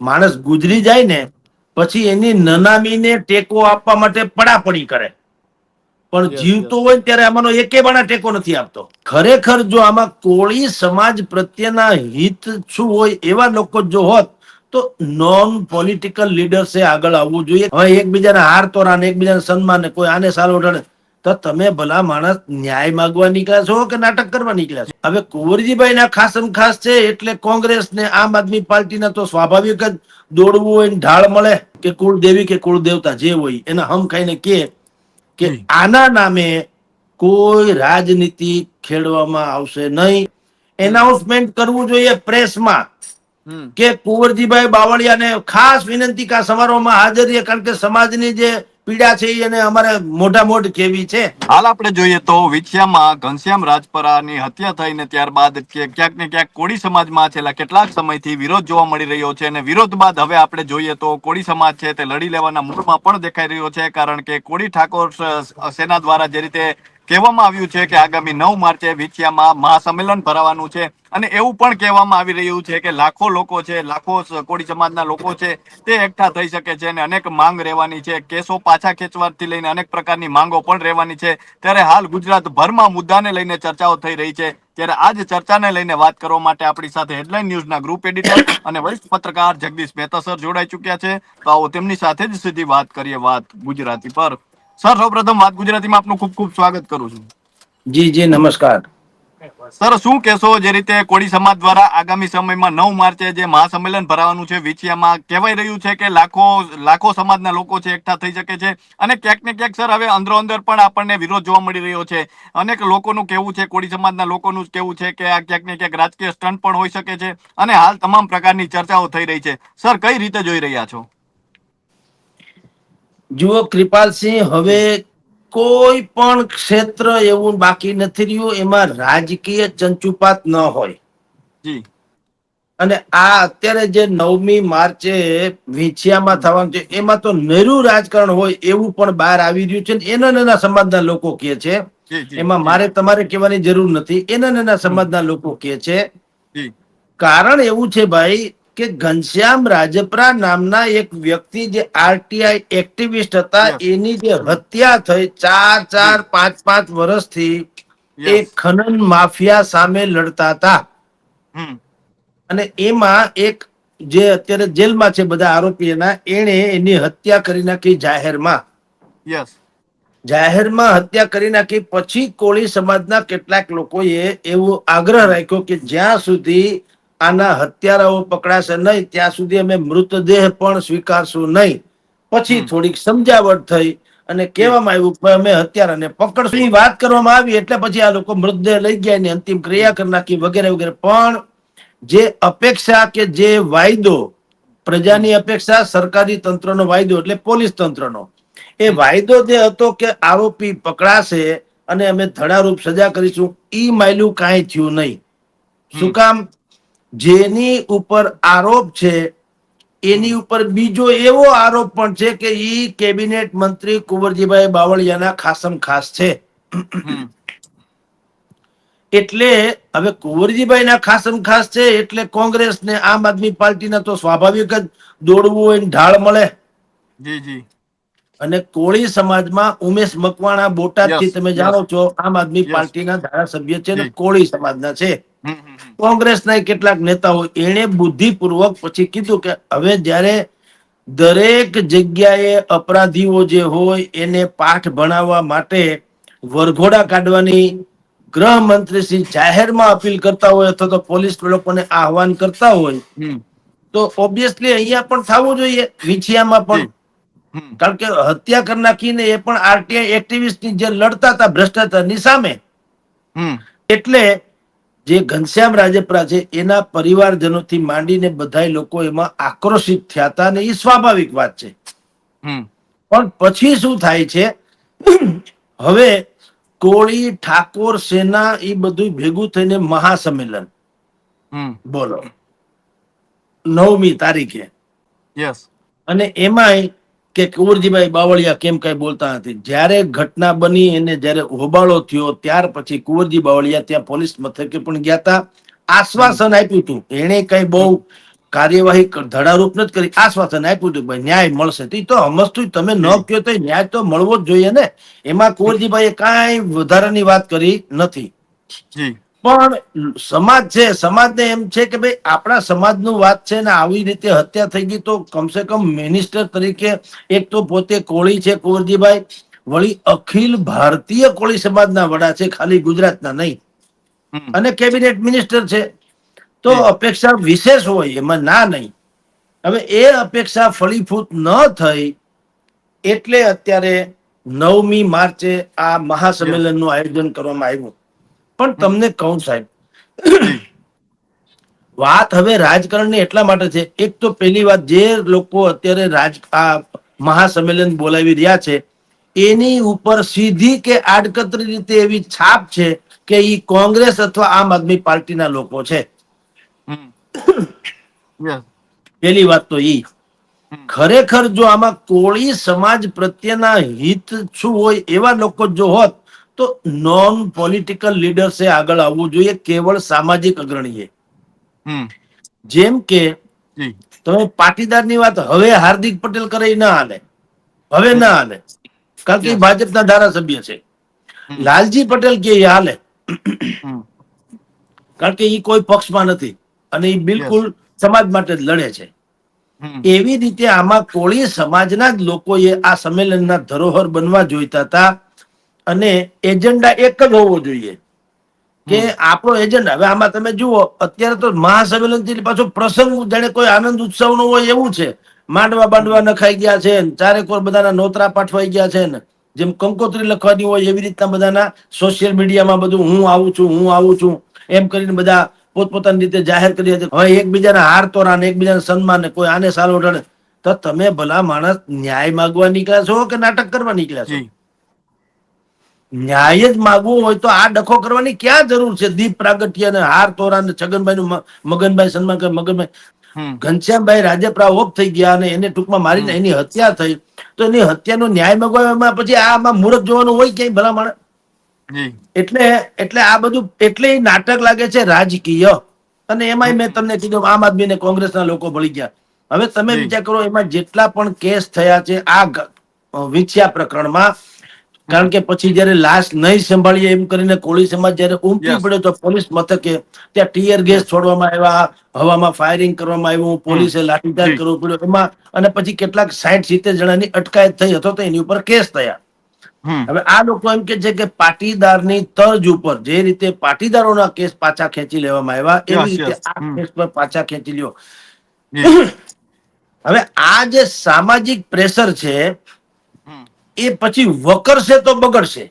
માણસ ગુજરી જાય ને પછી એની નનામીને ટેકો આપવા માટે પડાપડી કરે, પણ યસ યસ જીવતો હોય ત્યારે આમાંનો એકે બાણા ટેકો નથી આપતો. ખરેખર જો આમાં કોળી સમાજ પ્રત્યેના હિત શું હોય એવા લોકો જો હોત તો નોન પોલિટિકલ લીડર્સે આગળ આવવું જોઈએ. હવે એકબીજાને હાર તોરા ને એકબીજાને સન્માન, કોઈ આને સાલ ઓઢાડે, તો તમે ભલા માણસ ન્યાય માંગવા નીકળ્યા છો કે નાટક કરવા નીકળ્યા છો? હવે કુંવરજીભાઈ ના ખાસમ ખાસ છે એટલે કોંગ્રેસ ને આમ આદમી પાર્ટીના તો સ્વાભાવિક જ દોડવું હોય ને ઢાળ મળે કે કુળદેવી કે કુળદેવતા જે હોય એના હમ ખાઈને કે જી આના નામે કોઈ રાજનીતિ ખેડવામાં આવશે નહીં. હમ એનાઉન્સમેન્ટ કરવું જોઈએ પ્રેસમાં હમ કે કુંવરજીભાઈ બાવળિયાને ખાસ વિનંતી કે સમારોહમાં હાજર રહે, કારણ કે સમાજની જે પીડા છે એને અમારે મોઢા મોઢ કેવી છે. હાલ આપણે જોઈએ તો વિછિયામાં ઘનશ્યામ રાજપરાની હત્યા થઈને ત્યારબાદ ક્યાંક ને ક્યાંક કોળી સમાજમાં છેલ્લા કેટલાક સમયથી વિરોધ જોવા મળી રહ્યો છે, અને વિરોધ બાદ હવે આપણે જોઈએ તો કોળી સમાજ છે તે લડી લેવાના મૂડમાં પણ દેખાઈ રહ્યો છે, કારણ કે કોળી ઠાકોર સેના દ્વારા જે રીતે કહેવામાં આવ્યું છે કે આગામી 9 માર્ચે વિછિયામાં મહાસંમેલન ભરાવાનું છે, અને એવું પણ કહેવામાં આવી રહ્યું છે કે લાખો લોકો છે, લાખો કોળી સમાજના લોકો છે તે એકઠા થઈ શકે છે, અને અનેક માંગ રહેવાની છે. કેસો પાછા ખેંચવાથી લઈને અનેક પ્રકારની માંગો પણ રહેવાની છે. ત્યારે હાલ ગુજરાતભરમાં મુદ્દાને લઈને ચર્ચાઓ થઈ રહી છે. ત્યારે આ જ ચર્ચાને લઈને વાત કરવા માટે આપણી સાથે હેડલાઇન ન્યૂઝના ગ્રુપ એડિટર અને વરિષ્ઠ પત્રકાર જગદીશ મહેતા સર જોડાઈ ચુક્યા છે. તો આવો તેમની સાથે જ સીધી વાત કરીએ, વાત ગુજરાતી પર. સર, સૌપ્રથમ વાત ગુજરાતીમાં આપનું ખૂબ ખૂબ સ્વાગત કરું છું. જી જી નમસ્કાર. સર, શું કહેશો, જે રીતે કોળી સમાજ દ્વારા આગામી સમયમાં 9 માર્ચે જે મહાસંમેલન ભરાવાનું છે વિછિયામાં, કહેવાય રહ્યું છે કે લાખો સમાજના લોકો છે એકઠા થઈ શકે છે, અને ક્યાંક ને ક્યાંક સર હવે અંદરો અંદર પણ આપણને વિરોધ જોવા મળી રહ્યો છે. અનેક લોકોનું કહેવું છે, કોળી સમાજના લોકોનું કહેવું છે કે આ ક્યાંક ને ક્યાંક રાજકીય સ્ટન્ટ પણ હોઈ શકે છે, અને હાલ તમામ પ્રકારની ચર્ચાઓ થઈ રહી છે. સર, કઈ રીતે જોઈ રહ્યા છો? જુઓ કૃપાલસિંહ, હવે કોઈ પણ ક્ષેત્ર એવું બાકી નથી રહ્યું એમાં રાજકીય ચંચુપાત ન હોય. જી. અને આ અત્યારે જે 9મી માર્ચે વિછિયામાં થવાનું છે એમાં તો નરું રાજકારણ હોય એવું પણ બહાર આવી રહ્યું છે. એના નાના સમાજના લોકો કે છે, જી જી એમાં જી મારે તમારે કહેવાની જરૂર નથી. એના નાના હમ સમાજના લોકો કે છે, જી કારણ એવું છે ભાઈ કે ઘનશ્યામ રાજપરા નામના એક વ્યક્તિ જે આરટીઆઈ એક્ટિવિસ્ટ હતા, યસ એની જે હમ હત્યા થઈ 4 4 જી 5 5 વર્ષથી એ યસ ખનન માફિયા સામે લડતા હતા. હમ અને એમાં એક જે અત્યારે જેલમાં છે બધા આરોપીઓના, એને એની હત્યા કરી નાખી જાહેરમાં. યસ. જાહેરમાં હત્યા કરી નાખી પછી કોળી સમાજના કેટલાક લોકોએ એવો આગ્રહ હમ રાખ્યો કે જ્યાં સુધી આના હત્યારાઓ પકડાશે નહીં ત્યાં સુધી અમે મૃતદેહ પણ સ્વીકારશું નહીં. પછી હમ થોડીક સમજાવટ થઈ અને જી કહેવામાં આવ્યું કે અમે હત્યારાને પકડશું. એ વાત કરવામાં આવી એટલે પછી આ લોકો મૃતદેહ લઈ ગયા, એની અંતિમ જી ક્રિયા કરી નાખી વગેરે વગેરે. પણ જે અપેક્ષા કે જે વાયદો, હમ પ્રજાની અપેક્ષા, સરકારી તંત્રનો વાયદો એટલે પોલીસ તંત્રનો, એ હમ વાયદો જે હતો કે આરોપી પકડાશે અને અમે ધડારૂપ સજા કરીશું, ઈ માયલું કાંઈ થયું નહીં. શું હમ કામ? જેની ઉપર આરોપ છે એની હમ ઉપર બીજો એવો આરોપ પણ છે કે ઈ કેબિનેટ મંત્રી કુંવરજીભાઈ બાવળિયાના ખાસમ ખાસ છે. હમ એટલે હવે કુંવરજીભાઈ ના ખાસમ ખાસ છે એટલે કોંગ્રેસ ને આમ આદમી પાર્ટીના તો સ્વાભાવિક જ દોડવું હોય ને ઢાળ મળે. જી જી. અને કોળી સમાજમાં ઉમેશ મકવાણા બોટાદ યસ થી તમે યસ જાણો છો આમ આદમી યસ પાર્ટીના ધારાસભ્ય છે ને જી કોળી સમાજના છે. હમ કોંગ્રેસના કેટલાક નેતાઓ એને બુદ્ધિપૂર્વક પછી કીધું કે હવે જ્યારે દરેક જગ્યાએ અપરાધીઓ જે હોય એને પાઠ ભણાવવા માટે વરઘોડા કાઢવાની ગૃહમંત્રી શ્રી જાહેરમાં અપીલ કરતા હોય અથવા તો પોલીસ લોકોને આહવાન કરતા હોય હમ તો ઓબ્વિયસલી અહીંયા પણ થવું જોઈએ વિછિયામાં પણ. જી હમ કારણ કે હત્યા કરી નાખીને એ પણ આરટીઆઈ એક્ટિવિસ્ટની જે લડતા હતા ભ્રષ્ટાચારની સામે. હમ એટલે જે ઘનશ્યામ રાજપરા છે એના પરિવારજનોથી માંડીને બધા લોકો એમાં આક્રોશિત થયા હતા, અને એ સ્વાભાવિક વાત છે. હમ પણ પછી શું થાય છે, હવે કોળી ઠાકોર સેના એ બધું ભેગું થઈને મહાસંમેલન, હમ બોલો 9મી તારીખે, યસ. અને એમાંય કે કુંવરજીભાઈ બાવળિયા કેમ કઈ બોલતા નથી. જયારે ઘટના બની એને જયારે હોબાળો થયો ત્યાર પછી કુંવરજી બાવળિયા ત્યાં પોલીસ મથકે પણ ગયા હતા, હમ આશ્વાસન આપ્યું હતું. એને કઈ બહુ હમ કાર્યવાહી ધડારૂપ નથી કરી, આશ્વાસન આપ્યું હતું ભાઈ ન્યાય મળશે, તો સમજતું તમે ન જી કહો તો ન્યાય તો મળવો જ જોઈએ ને. એમાં કુંવરજીભાઈએ કાંઈ વધારાની વાત કરી નથી. જી પણ સમાજ છે, સમાજને એમ છે કે ભાઈ આપણા સમાજનું વાત છે ને આવી રીતે હત્યા થઈ ગઈ તો કમસે કમ મિનિસ્ટર તરીકે, એક તો પોતે કોળી છે કુંવરજીભાઈ, વળી અખિલ ભારતીય કોળી સમાજના વડા છે, ખાલી ગુજરાતના નહીં, હમ અને કેબિનેટ મિનિસ્ટર છે. તો જી અપેક્ષા વિશેષ હોય એમાં ના નહીં. હવે એ અપેક્ષા ફળીભૂત ન થઈ એટલે અત્યારે 9મી માર્ચે આ યસ મહાસંમેલનનું આયોજન કરવામાં આવ્યું. પણ તમને કહું સાહેબ, જી વાત હવે રાજકારણની એટલા માટે છે, એક તો પહેલી વાત, જે લોકો અત્યારે આ મહાસંમેલન બોલાવી રહ્યા છે એની ઉપર સીધી કે આડકતરી રીતે એવી છાપ છે કે ઈ કોંગ્રેસ અથવા આમ આદમી પાર્ટીના લોકો છે. હમ યસ પેલી વાત તો ઈ. હમ ખરેખર જો આમાં કોળી સમાજ પ્રત્યેના હિત શું હોય એવા લોકો જો હોત તો નોન પોલિટિકલ લીડર્સે આગળ આવવું જોઈએ, કેવળ સામાજિક અગ્રણીએ. હમ જેમ કે જી તમે પાટીદારની વાત હવે હાર્દિક પટેલ કરે એ ના હાલે, હવે હમ ના હાલે, કારણ કે એ યસ ભાજપના ધારાસભ્ય છે. હમ લાલજી પટેલ કે એ હાલે, હમ કારણ કે એ કોઈ પક્ષમાં નથી અને એ યસ બિલકુલ સમાજ માટે જ લડે છે. હમ એવી રીતે આમાં કોળી સમાજના જ લોકોએ આ સંમેલનના ધરોહર બનવા જોઈતા હતા અને એજન્ડા એક જ હોવો જોઈએ કે હમ આપણો એજન્ડા, હવે આમાં તમે જુઓ અત્યારે તો મહાસંમેલન થી પાછો પ્રસંગ જાણે કોઈ આનંદ ઉત્સવ નો હોય એવું છે. માંડવા બાંડવા હમ નખાઈ ગયા છે, ચારેકોર બધાના નોતરા પાઠવાઈ ગયા છે ને જેમ કંકોત્રી લખવાની હોય એવી રીતના બધાના સોશિયલ મીડિયામાં બધું હું આવું છું, હું આવું છું એમ કરીને બધા પોતપોતાની રીતે જાહેર કરી હતી. હવે એકબીજાના હાર તોરા ને એકબીજાને સન્માન ને કોઈ આને સાલ ઓઢાડે, તો તમે ભલા માણસ ન્યાય માગવા નીકળ્યા છો કે નાટક કરવા નીકળ્યા છો? જી ન્યાય જ માગવું હોય તો આ ડખો કરવાની ક્યાં જરૂર છે? દીપ પ્રાગટ્ય ને હાર તોરા ને છગનભાઈ નું મગનભાઈ સન્માન કરે, મગનભાઈ હમ ઘનશ્યામભાઈ રાજપરા ઓફ થઈ ગયા અને એને ટૂંકમાં મારીને હમ એની હત્યા થઈ, તો એની હત્યાનો ન્યાય માગવામાં પછી આમાં મુહૂર્ત જોવાનું હોય ક્યાંય ભલા માણસ? જી એટલે એટલે આ બધું એટલે ઈ નાટક લાગે છે રાજકીય. અને એમાંય મેં હમ તમને કીધું આમ આદમી ને કોંગ્રેસના લોકો ભળી ગયા. હવે તમે જી વિચાર કરો એમાં જેટલા પણ કેસ થયા છે આ વિછ્યા પ્રકરણમાં, કારણ હમ કે પછી જયારે લાશ નહીં સંભાળીએ એમ કરીને કોળી સમાજ જયારે ઉમટી યસ પડ્યો તો પોલીસ મથકે, ત્યાં ટીયર ગેસ યસ છોડવામાં આવ્યા, હવામાં ફાયરિંગ કરવામાં આવ્યું, હમ પોલીસે લાઠીચાર્જ જી કરવો પડ્યો એમાં, અને પછી કેટલાક 60-70 જણાની અટકાયત થઈ અથવા તો એની ઉપર કેસ થયા. હમ હવે આ લોકો એમ કે છે કે પાટીદારની તર્જ ઉપર જે રીતે પાટીદારોના કેસ પાછા ખેંચી લેવામાં આવ્યા એવી યસ રીતે યસ આ કેસ પર પાછા ખેંચી લ્યો. જી હવે આ જે સામાજિક પ્રેશર છે હમ એ પછી વકરશે તો બગડશે.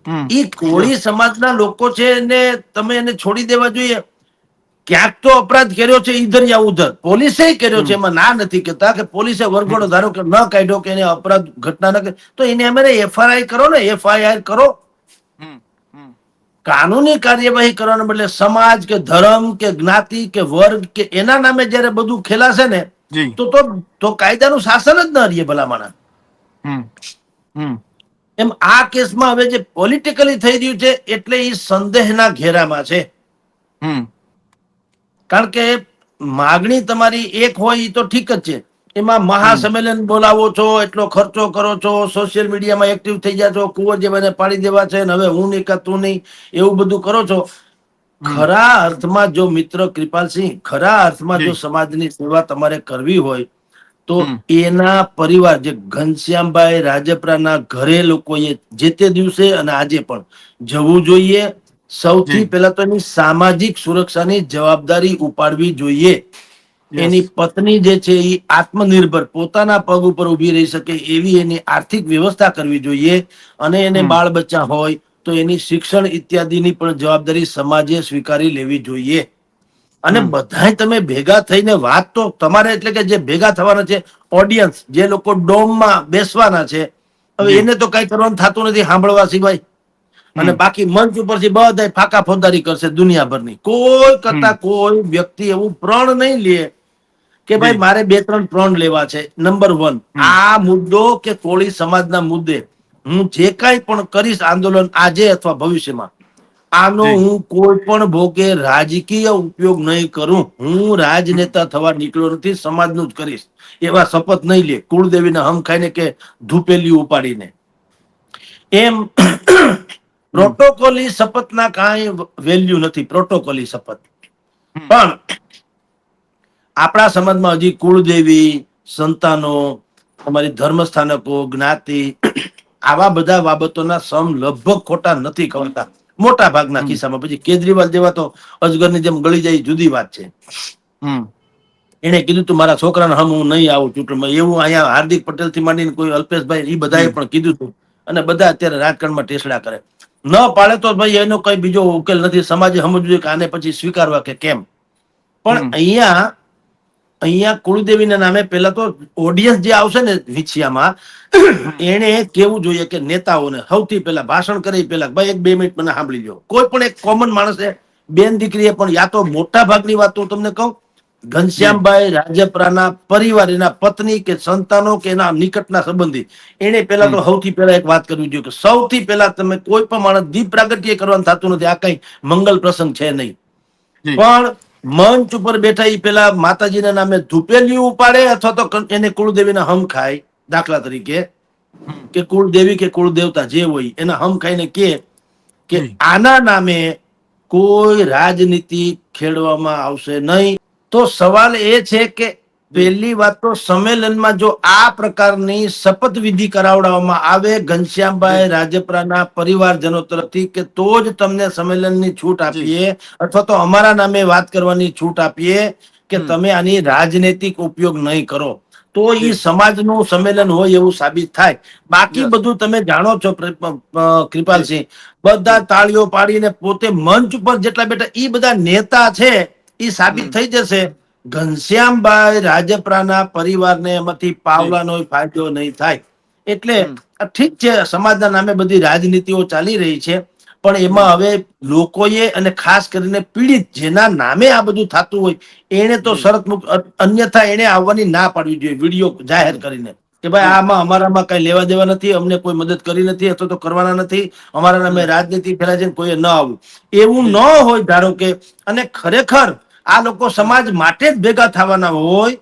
હમ ઈ કોળી યસ સમાજના લોકો છે ને તમે એને છોડી દેવા જોઈએ. ક્યાંક તો અપરાધ કર્યો છે ઈધર યા ઉધર, પોલીસે કર્યો છે, હમ એમાં ના નથી કેતા કે પોલીસે વરઘોડો હમ ધારો કે ન કાઢ્યો કે એને અપરાધ ઘટના ન તો એને અમે એફઆરઆઈ કરો ને, એફઆઈઆર કરો. હમ હમ કાનૂની કાર્યવાહી કરવાના બદલે સમાજ કે ધર્મ કે જ્ઞાતિ કે વર્ગ કે એના નામે જયારે બધું ખેલાશે ને જી તો કાયદાનું શાસન જ ન રહીએ ભલામણા. હમ હમ એમ આ કેસમાં હવે જે પોલિટિકલી થઈ રહ્યું છે એટલે એ સંદેહના ઘેરામાં છે. હમ કારણ કે માગણી તમારી એક હોય એ તો ઠીક જ છે. એમાં હમ મહાસંમેલન બોલાવો છો, એટલો ખર્ચો કરો છો, સોશિયલ મીડિયામાં એક્ટિવ થઈ ગયા છો, કુંવરજીભાઈને પાડી દેવા છે ને હવે હું નહીં કે તું નહીં એવું બધું કરો છો. હમ ખરા અર્થમાં જો મિત્ર કૃપાલસિંહ, ખરા અર્થમાં જો જી સમાજની સેવા તમારે કરવી હોય તો હમ એના પરિવાર જે ઘનશ્યામભાઈ રાજપરાના ઘરે લોકોએ જે તે દિવસે અને આજે પણ જવું જોઈએ. સૌથી જી પહેલા તો એની સામાજિક સુરક્ષાની જવાબદારી ઉપાડવી જોઈએ. એની યસ પત્ની જે છે એ આત્મનિર્ભર પોતાના પગ ઉપર ઉભી રહી શકે એવી એની આર્થિક વ્યવસ્થા કરવી જોઈએ. અને એને હમ બાળ બચ્ચા હોય તો એની શિક્ષણ ઇત્યાદિની પણ જવાબદારી સમાજે સ્વીકારી લેવી જોઈએ. અને હમ બધાય તમે ભેગા થઈને વાત તો તમારે એટલે કે જે ભેગા થવાના છે ઓડિયન્સ, જે લોકો ડોમમાં બેસવાના છે, હવે જી એને તો કઈ કરવાનું થતું નથી સાંભળવા સિવાય. અને હમ બાકી મંચ ઉપરથી બધા ફાકા ફોજદારી કરશે દુનિયાભરની. કોઈ હમ કરતા કોઈ વ્યક્તિ એવું પ્રણ નહીં લે કે ભાઈ જી મારે 2-3 પ્રણ લેવા છે. નંબર 1 હમ આ મુદ્દો કે કોળી સમાજના મુદ્દે હું જે કાંઈ પણ કરીશ આંદોલન આજે અથવા ભવિષ્યમાં, આનો જી હું કોઈ પણ ભોગે રાજકીય ઉપયોગ નહીં કરું. હું રાજનેતા થવા નીકળ્યો નથી, સમાજનું જ કરીશ. એવા શપથ નહીં લે કુળદેવીના હમ ખાઈને કે ધૂપેલી ઉપાડીને. એમ હમ પ્રોટોકોલી શપથના કાંઈ વેલ્યુ નથી. પ્રોટોકોલી શપથ હમ પણ આપણા સમાજમાં હજી કુળદેવી, સંતાનો, અમારી ધર્મસ્થાનકો, જ્ઞાતિ, આવા બધા બાબતોના સમ લગભગ ખોટા નથી ખવડતા મોટા ભાગના હમ કિસ્સામાં. પછી કેજરીવાલ જેવા તો અજગરની જેમ ગળી જાય જુદી વાત છે. હમ એને કીધું તું મારા છોકરાને હમ હું નહીં આવું ચૂંટણીમાં, એવું અહીંયા હાર્દિક પટેલ થી માંડીને કોઈ અલ્પેશભાઈ એ બધાએ હમ પણ કીધું હતું. અને બધા અત્યારે રાજકારણમાં ટેસડા કરે. ન પાડે તો ભાઈ એનો કઈ બીજો ઉકેલ નથી. સમાજે સમજવું જોઈએ કે આને પછી સ્વીકારવા કે કેમ. પણ હમ અહીંયા કુળદેવીના નામે પેલા તો ઓડિયન્સ જે આવશે ને વિછિયામાં, હમ એને કેવું જોઈએ કે નેતાઓને સૌથી પહેલા ભાષણ કરી પેલા ભાઈ 1-2 મિનિટ મને સાંભળી લો. કોઈ પણ એક કોમન માણસે, બેન દીકરીએ પણ, યા તો મોટા ભાગની વાત તો તમને કહું, જી ઘનશ્યામભાઈ રાજપરાના પરિવાર, એના પત્ની કે સંતાનો કે એના નિકટના સંબંધી, એને પેલા હમ તો સૌથી પહેલા એક વાત કરવી જોઈએ કે સૌથી પહેલા તમે કોઈ પણ માણસ દીપ પ્રાગટ્ય કરવાનું થતું નથી. આ કઈ મંગલ પ્રસંગ છે નહીં. જી પણ મંચ ઉપર બેઠા એ પેલા માતાજીના નામે ધૂપેલી ઉપાડે અથવા તો એને કુળદેવીના હમ ખાય. દાખલા તરીકે હમ કે કુળદેવી કે કુળદેવતા જે હોય એના હમ ખાઈને કે જી આના નામે કોઈ રાજનીતિ ખેડવામાં આવશે નહીં. તો સવાલ એ છે કે જી પહેલી વાત તો સંમેલનમાં જો આ પ્રકારની શપથવિધિ કરાવડાવવામાં આવે જી ઘનશ્યામભાઈ રાજપરાના પરિવારજનો તરફથી, કે તો જ તમને સંમેલનની છૂટ જી આપીએ અથવા તો અમારા નામે વાત કરવાની છૂટ આપીએ કે હમ તમે આની રાજનૈતિક ઉપયોગ નહીં કરો, તો ઈ જી સમાજનું સંમેલન હોય એવું સાબિત થાય. બાકી યસ બધું તમે જાણો છો જી કૃપાલસિંહ, બધા જી તાળીઓ પાડીને પોતે મંચ ઉપર જેટલા બેઠા ઈ બધા નેતા છે. ઈ સાબિત હમ થઈ જશે. ઘનશ્યામભાઈ રાજપરાના પરિવારને એમાંથી જી પાવલાનો ફાયદો નહીં થાય. એટલે હમ ઠીક છે, સમાજના નામે બધી રાજનીતિઓ ચાલી રહી છે, પણ હમ એમાં હવે લોકોએ અને ખાસ કરીને પીડિત જેના નામે આ બધું થતું હોય એને તો જી શરત અન્યથા એને આવવાની ના પાડવી જોઈએ, વિડીયો જાહેર જી કરીને કે ભાઈ જી આમાં અમારામાં કઈ લેવા દેવા નથી, અમને કોઈ મદદ કરી નથી અથવા તો કરવાના નથી, અમારા નામે હમ રાજનીતિ ફેલાય છે, કોઈએ ન આવું. એવું ન જી હોય ધારો કે, અને ખરેખર આ લોકો હમ સમાજ માટે જ ભેગા થવાના હોય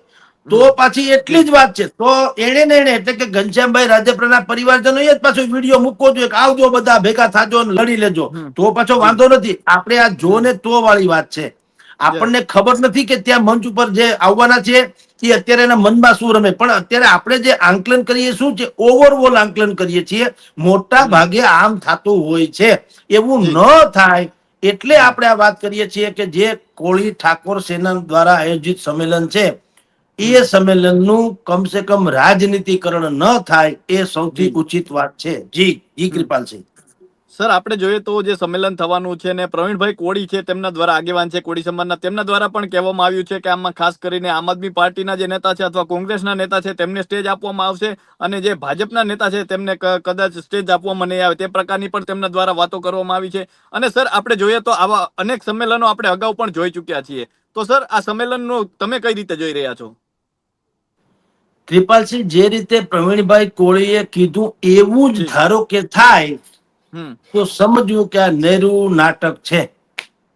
તો હમ પાછી એટલી જી જ વાત છે. તો એને ને એને એટલે કે ઘનશ્યામભાઈ રાજપરાના પરિવારજનો એ જ પાછો વિડીયો મૂકવો જોઈએ કે આવજો બધા ભેગા થાજો ને લડી લેજો. હમ તો પાછો જી વાંધો નથી. આપણે આ જો હમ ને તો વાળી વાત છે. યસ આપણને ખબર નથી કે ત્યાં મંચ ઉપર જે આવવાના છે એ અત્યારે એના મનમાં શું રમે, પણ અત્યારે આપણે જે આંકલન કરીએ શું છે, ઓવરઓલ આંકલન કરીએ છીએ. મોટા હમ ભાગે આમ થતું હોય છે. એવું જી ન થાય એટલે હમ આપણે આ વાત કરીએ છીએ કે જે કોળી ઠાકોર સેના દ્વારા આયોજિત સંમેલન છે હમ એ સંમેલનનું કમસે કમ રાજનીતિકરણ ન થાય એ સૌથી જી ઉચિત વાત છે. જી જી હમ કૃપાલસિંહ. સર આપણે જોઈએ તો જે સંમેલન થવાનું છે ને પ્રવીણભાઈ કોળી છે તેમના દ્વારા આગેવાન છે કોળી સમાજના, તેમના દ્વારા પણ કહેવામાં આવ્યું છે કે આમાં ખાસ કરીને આમ આદમી પાર્ટીના જે નેતા છે અથવા કોંગ્રેસના નેતા છે તેમને સ્ટેજ આપવામાં આવશે અને જે ભાજપના નેતા છે તેમને કદાચ સ્ટેજ આપવામાં નહીં આવે, તે પ્રકારની પણ તેમના દ્વારા વાતો કરવામાં આવી છે. અને સર આપણે જોઈએ તો આવા અનેક સંમેલનો આપણે અગાઉ પણ જોઈ ચૂક્યા છીએ. તો સર આ સંમેલનનું તમે કઈ રીતે જોઈ રહ્યા છો? કૃપાલસિંહ, જે રીતે પ્રવીણભાઈ કોળીએ કીધું એવું જ જી ધારો કે થાય હમ તો સમજવું કે આ નેરુ નાટક છે.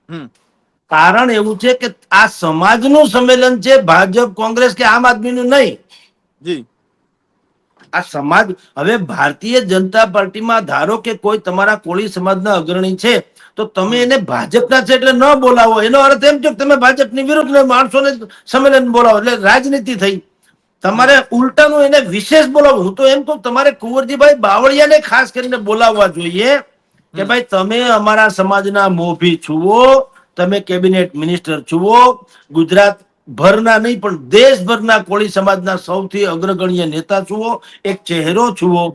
હમ કારણ એવું છે કે આ સમાજનું સંમેલન છે, ભાજપ કોંગ્રેસ કે આમ આદમીનું નહીં. જી આ સમાજ, હવે ભારતીય જનતા પાર્ટીમાં ધારો કે કોઈ તમારા કોળી સમાજના અગ્રણી છે તો તમે હમ એને ભાજપના છે એટલે ન બોલાવો, એનો અર્થ એમ છે કે તમે ભાજપની વિરુદ્ધ માણસોને સંમેલન બોલાવો એટલે રાજનીતિ થઈ. હમ તમારે ઉલટાનું એને વિશેષ બોલાવવું. હું તો એમ કહું તમારે કુંવરજીભાઈ બાવળિયાને ખાસ કરીને બોલાવવા જોઈએ કે હમ ભાઈ તમે અમારા સમાજના મોભી છુઓ, તમે કેબિનેટ મિનિસ્ટર છુઓ, ગુજરાત ભરના નહીં પણ દેશભરના કોળી સમાજના સૌથી અગ્રગણ્ય નેતા છુઓ, એક ચહેરો છુઓ.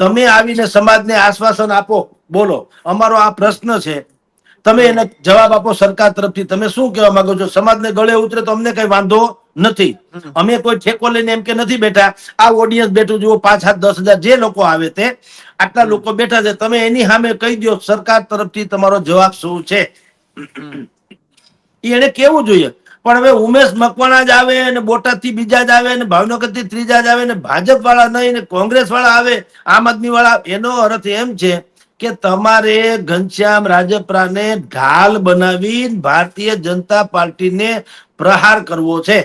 તમે આવીને સમાજને આશ્વાસન આપો, બોલો અમારો આ પ્રશ્ન છે, તમે હમ એને જવાબ આપો. સરકાર તરફથી તમે શું કહેવા માંગો છો? સમાજને ગળે ઉતરે તો અમને કઈ વાંધો નથી. હમ અમે કોઈ ઠેકો લઈને એમ કે નથી બેઠા. આ ઓડિયન્સ બેઠું જુઓ, 5-7-10 હજાર જે લોકો આવે તે આટલા હમ લોકો બેઠા છે, તમે એની સામે કહી દો સરકાર તરફથી તમારો જવાબ શું છે. હમ એને કેવું જોઈએ. પણ હવે ઉમેશ મકવાણા જ આવે અને બોટાદ થી બીજા જ આવે ને ભાવનગર થી ત્રીજા જ આવે ને ભાજપ વાળા નહીં ને કોંગ્રેસ વાળા આવે, આમ આદમી વાળા, એનો અર્થ એમ છે કે તમારે ઘનશ્યામ રાજપરાને ઢાલ બનાવી ભારતીય જનતા પાર્ટીને પ્રહાર કરવો છે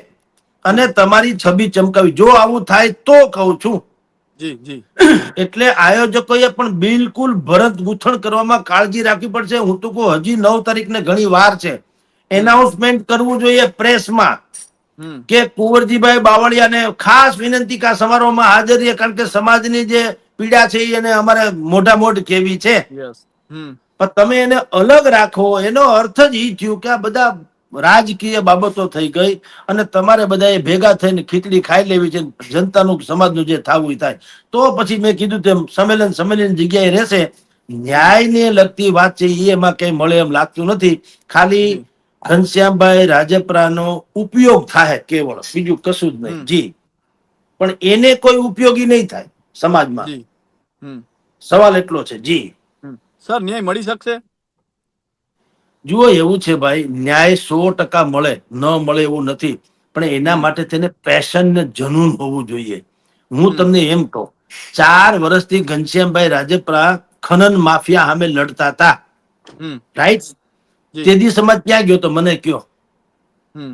અને તમારી છબી ચમકાવી. જો આવું થાય તો કહું છું. જી જી એટલે આયોજકોએ પણ બિલકુલ ભરત ગૂંથણ કરવામાં કાળજી રાખવી પડશે. હું તો કહું હજી 9 તારીખને ઘણી વાર છે. એનાઉન્સમેન્ટ કરવું જોઈએ પ્રેસમાં હમ કે કુંવરજીભાઈ બાવળિયાને ખાસ વિનંતી કે આ સમારોહમાં હાજર રહે, કારણ કે સમાજની જે પીડા છે એને અમારે મોઢા મોઢ કેવી છે. યસ હમ પણ તમે એને અલગ રાખો, એનો અર્થ જ ઈ થયું કે આ બધા રાજકીય બાબતો થઈ ગઈ અને તમારે બધાએ ભેગા થઈને ખીચડી ખાઈ લેવી છે. જનતાનું સમાજનું જે થાવું ઈ થાય. તો પછી મેં કીધું તેમ સંમેલન જગ્યાએ રહેશે. ન્યાયને લગતી વાત છે એ એમાં કઈ મળે એમ લાગતું નથી. ખાલી જી ઘનશ્યામભાઈ રાજપરાનો ઉપયોગ થાય કેવળ, બીજું કશું જ નહીં. હમ જી, પણ એને કોઈ ઉપયોગી નહીં થાય સમાજમાં. જી હમ સવાલ એટલો છે. જી સર, ન્યાય મળી શકશે? જુઓ, એવું છે ભાઈ, ન્યાય 100% મળે, ન મળે એવું નથી, પણ એના હમ માટે તેને પેશન ને જનૂન હોવું જોઈએ. હું હમ તમને એમ કહું, 4 વર્ષથી ઘનશ્યામભાઈ રાજપરા ખનન માફિયા સામે લડતા હતા, હમ રાઈટ? જી તેદી સમાજ ક્યાં ગયો તો મને કયો? હમ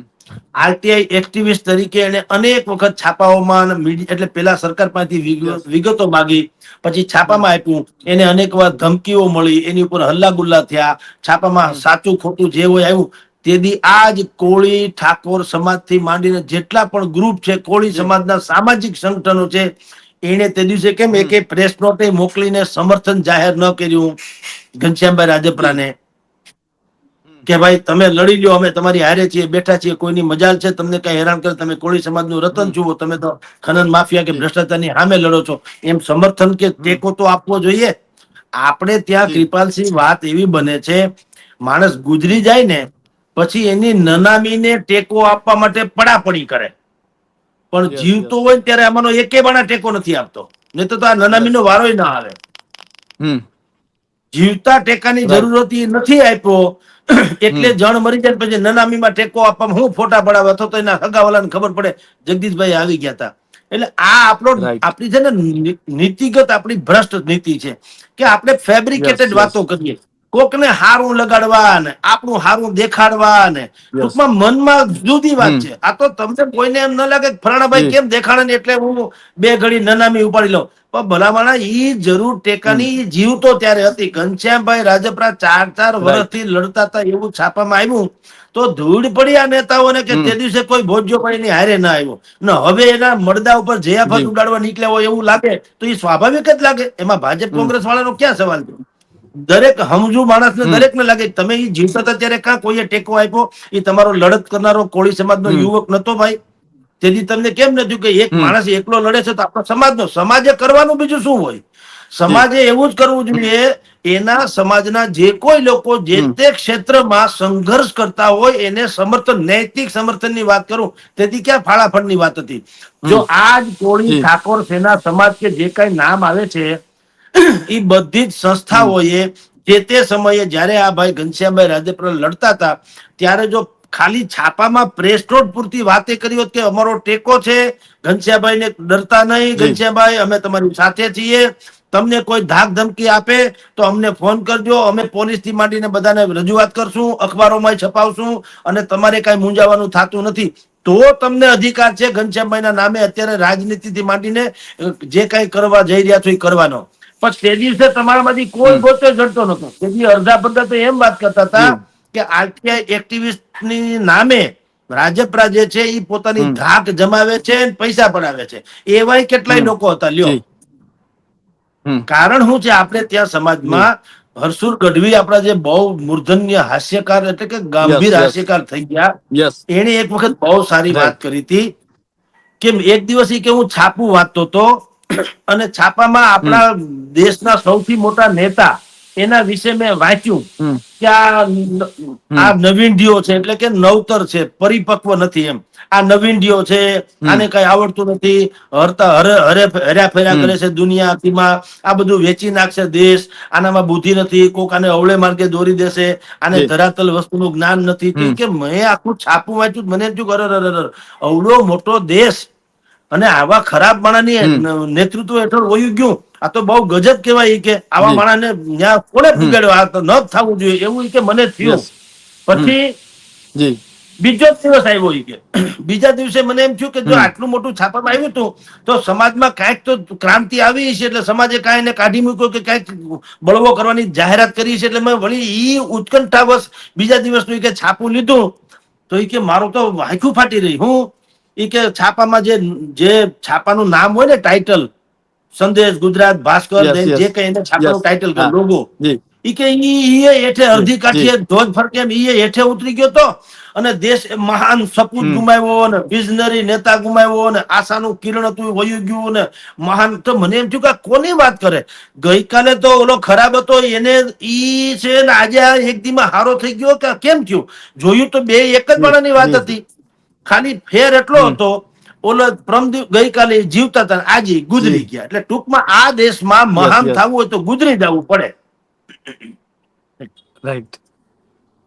આરટીઆઈ એક્ટિવિસ્ટ તરીકે એને અનેક વખત છાપાઓમાં એટલે પેલા સરકાર પાસેથી યસ વિગતો માગી, પછી હમ છાપામાં આપ્યું. એને અનેક વાર ધમકીઓ મળી, એની ઉપર હલ્લા ગુલ્લા થયા. છાપામાં હમ સાચું ખોટું જે હોય આવ્યું. તેથી આ જ કોળી ઠાકોર સમાજથી માંડીને જેટલા પણ ગ્રુપ છે, કોળી જી સમાજના સામાજિક સંગઠનો છે, એને તે દિવસે કેમ હમ એક પ્રેસ નોટ મોકલીને સમર્થન જાહેર ન કર્યું ઘનશ્યામભાઈ જી રાજપરાને હમ કે ભાઈ તમે લડી લ્યો, અમે તમારી હારે છીએ, બેઠા છીએ, કોઈની મજાલ છે તમને કઈ હેરાન કરે? તમે કોળી સમાજનું રતન હમ છો, તમે તો ખનન માફિયા કે જી ભ્રષ્ટાચારની સામે લડો છો. એમ સમર્થન કે હમ ટેકો તો આપવો જોઈએ. આપણે ત્યાં જી કૃપાલસિંહ વાત એવી બને છે, માણસ ગુજરી જાય ને પછી એની હમ નનામીને ટેકો આપવા માટે પડાપડી કરે, પણ યસ જીવતો યસ હોય ત્યારે આમાંનો એકે બાણા ટેકો નથી આપતો. નહીં તો આ યસ નનામીનો વારોય ના આવે. હમ જીવતા ટેકાની રાઈટ જરૂરત ઈ નથી આપ્યો, હમ એટલે જણ મરી જાય પછી નનામીમાં ટેકો આપવામાં હું ફોટા પડાવે, અથવા તો એના સગાવાલાને ખબર પડે જગદીશભાઈ આવી ગયા હતા. એટલે આ રાઈટ આપણી છે ને નીતિગત આપણી ભ્રષ્ટ નીતિ છે કે આપણે યસ ફેબ્રિકેટેડ યસ વાતો કરીએ, કોકને હારું લગાડવા ને આપણું હારું દેખાડવા ને, યસ ટૂંકમાં મનમાં જુદી વાત હમ છે. આ તો તમને કોઈને એમ ન લાગે ફલાણાભાઈ જી કેમ દેખાડે ને એટલે હું 2 ઘડી નનામી ઉપાડી લઉં, પણ ભલામણા ઈ જરૂર હમ ટેકાની જીવતો ત્યારે હતી. ઘનશ્યામભાઈ રાજપરા 4 રાઈટ વર્ષથી લડતા હતા એવું છાપામાં આવ્યું, તો ધૂળ પડી આ નેતાઓને કે હમ તે દિવસે કોઈ ભોજ્યો ભાઈની હારે ના આવ્યો ને હવે એના મળદા ઉપર જયાફત જી ઉડાડવા નીકળ્યા હોય એવું લાગે તો એ સ્વાભાવિક જ લાગે. એમાં ભાજપ હમ કોંગ્રેસ વાળાનો ક્યાં સવાલ છે? દરેક સમજુ માણસને હમ દરેકને લાગે તમે એ જીવતા હતા ત્યારે કાં કોઈએ ટેકો આપ્યો? એ તમારો લડત કરનારો કોળી સમાજનો હમ યુવક નતો ભાઈ? તેથી તમને કેમ નથી કે એક હમ માણસ એકલો લડે છે તો આપણા સમાજનો, સમાજે કરવાનું બીજું શું હોય? જી સમાજે એવું જ કરવું જોઈએ, એના સમાજના જે કોઈ લોકો જે હમ તે ક્ષેત્રમાં સંઘર્ષ કરતા હોય એને સમર્થન, નૈતિક સમર્થનની વાત કરું, તેથી ક્યાં ફાળાફળની વાત હતી. જો હમ આજ કોળી જી ઠાકોર સેના સમાજ કે જે કઈ નામ આવે છે, એ બધી જ હમ સંસ્થાઓએ જે તે સમયે જયારે આ ભાઈ ઘનશ્યામભાઈ રાજપરા લડતા હતા ત્યારે જો ખાલી છાપામાં પ્રેસ નોટ પૂરતી વાતે કરી હોત કે અમારો ટેકો છે, ઘનશ્યામભાઈ ને ડરતા નહીં, જી ઘનશ્યામભાઈ અમે તમારી સાથે છીએ, તમને કોઈ ધાક ધમકી આપે તો અમને ફોન કરજો, અમે પોલીસ થી માંડીને બધાને રજૂઆત કરશું, અખબારોમાં છપાવશું અને તમારે કઈ મૂંઝાવાનું થતું નથી. તો તમને અધિકાર છે ઘનશ્યામભાઈ ના નામે અત્યારે રાજનીતિથી માંડીને જે કઈ કરવા જઈ રહ્યા છો એ કરવાનો. પણ તે દિવસે તમારામાંથી કોઈ હમ ગોતે જડતો નતો. તેથી અડધા પડધા તો એમ વાત કરતા હતા જી કે આરટીઆઈ એક્ટિવિસ્ટ ની નામે રાજપરા જે છે એ પોતાની હમ ધાક જમાવે છે, પૈસા પડાવે છે. એવાય કેટલાય હમ લોકો હતા. લ્યો, જી હમ કારણ શું છે? આપણે ત્યાં જી સમાજમાં હરસુર ગઢવી આપણા જે બહુ મૂર્ધન્ય હાસ્યકાર એટલે કે યસ ગંભીર યસ હાસ્યકાર થઈ ગયા, યસ એને એક વખત બહુ સારી વાત રાઈટ કરી હતી કે એક દિવસ કે હું છાપું વાંચતો હતો અને છાપામાં હમ આપણા દેશના સૌથી મોટા નેતા એના વિશે મેં વાંચ્યું હમ કે હમ આ નવીનડીઓ છે, એટલે કે નવતર છે, પરિપક્વ નથી. એમ આ નવીનડીઓ છે, હમ આને કઈ આવડતું નથી, હર્યા ફેર્યા હમ કરે છે દુનિયામાં, આ બધું વેચી નાખશે દેશ, આનામાં બુદ્ધિ નથી, કોક આને અવળે માર્ગે દોરી દેશે, આને જી ધરાતલ વસ્તુનું જ્ઞાન નથી. તો હમ કે મેં આખું છાપું વાંચ્યું, મને એમ થયું અવડો મોટો દેશ અને આવા ખરાબ માણસની નેતૃત્વ હેઠળ વયું ગયું. આ તો બહુ ગજબ કહેવાય કે આવા જી. માણસને ન્યા કોને બિગાડ્યો, આ તો ન જ થવું જોઈએ એવું કે મને થયું. યસ. પછી જી. બીજો જ દિવસ આવ્યો ઈ કે બીજા દિવસે મને એમ થયું કે જો આટલું મોટું છાપામાં આવ્યું હતું તો સમાજમાં કાંઈક તો ક્રાંતિ આવી છે, એટલે સમાજે કાંઈ એને કાઢી મૂક્યો કે કાંઈક બળવો કરવાની જાહેરાત કરી છે. એટલે મેં વળી ઈ ઉત્કંઠાવશ બીજા દિવસનું ઈ કે છાપું લીધું તો ઈ કે મારું તો વાંખું ફાટી રહી. હું ઈ કે છાપામાં જે છાપાનું નામ હોય ને, ટાઇટલ, સંદેશ, ગુજરાત, ભાસ્કર, યસ, જે યસ, કઈ એને છાપાનું યસ. ટાઇટલ હા. લોગો, જી. ઈ કે ઈ હેઠે અડધી જી. કાઠીએ ધ્વજ ફરકે એમ ઈ હેઠે ઉતરી ગયો તો, અને દેશ મહાન સપૂત ગુમાવ્યો, અને વિઝનરી નેતા ગુમાવ્યો, અને આશાનું કિરણ હતું વયું ગયું, ને મહાન. તો મને એમ થયું કે આ કોની વાત કરે. ગઈકાલે તો ઓલો ખરાબ હતો એને ઈ છે ને આજે આ એક દીમાં હારો થઈ ગયો કે કેમ થયું. જોયું તો બે એક જ માણસની વાત જી. હતી, ખાલી ફેર એટલો હતો ઓલો ગઈકાલે જીવતા હતા આજે ગુજરી જી. ગયા. એટલે ટૂંકમાં આ દેશમાં યસ, મહાન યસ. થવું હોય તો ગુજરી જવું પડે. રાઈટ.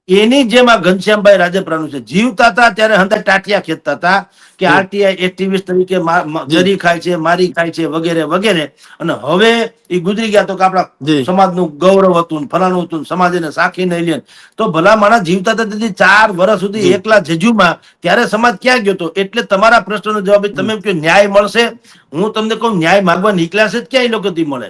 એની જેમ આ ઘનશ્યામભાઈ રાજપરાનું છે. જીવતા હતા ત્યારે હંતા ટાટિયા ખેંચતા હતા કે જી. આરટીઆઈ એક્ટિવિસ્ટ તરીકે જી. જરી ખાય છે, મારી ખાય છે, વગેરે વગેરે. અને હવે એ ગુજરી ગયા તો કે આપણા જી. સમાજનું ગૌરવ હતું, ફલાણું હતું, સમાજ એને સાખી નહીં લે. તો ભલા માણસ જીવતા હતા તેથી 4 વર્ષ સુધી જી. એકલા જજુમાં, ત્યારે સમાજ ક્યાં ગયો હતો. એટલે તમારા પ્રશ્નનો જવાબ તમે એમ કહો ન્યાય મળશે. હું તમને કહું ન્યાય માંગવા નીકળ્યા છે ક્યાંય લોકોથી મળે.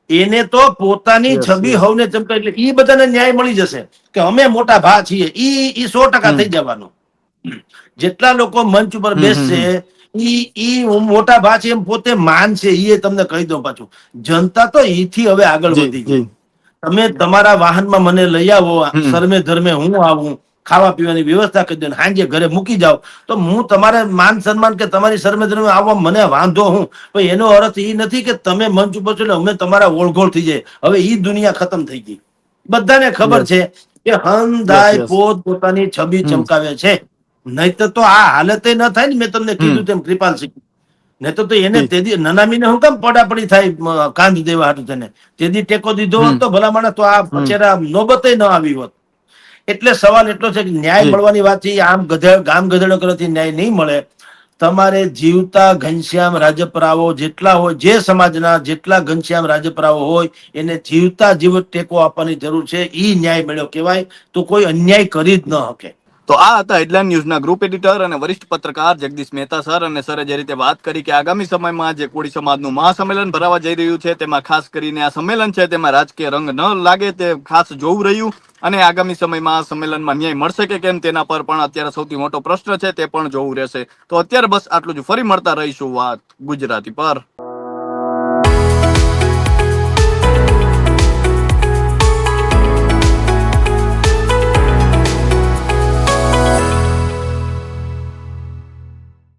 એને તો પોતાની યસ, છબી યસ. હવને ચમકે એટલે ઈ બધાને ન્યાય મળી જશે કે અમે મોટા ભા છીએ. ઈ 100% થઈ જવાનું. જેટલા લોકો મંચ ઉપર બેસશે ઈ મોટા ભા છે એમ પોતે માનશે. ઈ તમને કહી દઉં પાછું, જનતા તો ઈથી હવે આગળ જી. વધી ગઈ. જી. તમે તમારા વાહનમાં મને લઈ આવો, સરમે ધર્મે હું આવું, ખાવા પીવાની વ્યવસ્થા કરી દો, સાંજે ઘરે મૂકી જાઓ, તો હું તમારે માન સન્માન કે તમારી સરમે ધર્મે આવવા મને વાંધો હું. પણ એનો અર્થ એ નથી કે તમે મંચ ઉપર છો એટલે અમે તમારા ઓળઘોળ થઈ જાય. હવે ઈ દુનિયા ખતમ થઈ ગઈ. બધાને ખબર યસ. છે કે યસ, હંધાય યસ. પોતપોતાની છબી ચમકાવે છે. નહીતર તો આ હાલત ન થાય ને. મેં તમને કીધું તેમ કૃપાલસિંહ, નહીતર તો એને જી. તેદી નનામીને હું કામ પડાપડી થાય કાંદ દેવા હાટું તેને તેદી ટેકો દીધો હોત તો ભલા માણસ તો આ પછેરા નોબતે ન આવી હોત. એટલે સવાલ એટલો છે કે ન્યાય જી. મળવાની વાત છે. આમ ગામ ગધેડો કરવાથી ન્યાય નહીં મળે. તમારે જીવતા ઘનશ્યામ રાજપરાઓ જેટલા હોય, જે સમાજના જેટલા ઘનશ્યામ રાજપરાઓ હોય, એને જીવતા જીવત ટેકો આપવાની જરૂર છે. ઈ ન્યાય મળ્યો કહેવાય. તો કોઈ અન્યાય કરી જ ન શકે. તો આ હતા હેડલાઇન ન્યૂઝના ગ્રુપ એડિટર અને વરિષ્ઠ પત્રકાર જગદીશ મહેતા સર. અને સરે જે રીતે વાત કરી કે આગામી સમયમાં જે કોળી સમાજનું મહાસંમેલન ભરાવા જઈ રહ્યું છે, તેમાં ખાસ કરીને આ સંમેલન છે તેમાં રાજકીય રંગ ન લાગે તે ખાસ જોવું રહ્યું. અને આગામી સમયમાં સંમેલનમાં ન્યાય મળશે કે કેમ તેના પર પણ અત્યારે સૌથી મોટો પ્રશ્ન છે, તે પણ જોવું રહેશે. તો અત્યારે બસ આટલું જ. ફરી મળતા રહીશું વાત ગુજરાતી પર.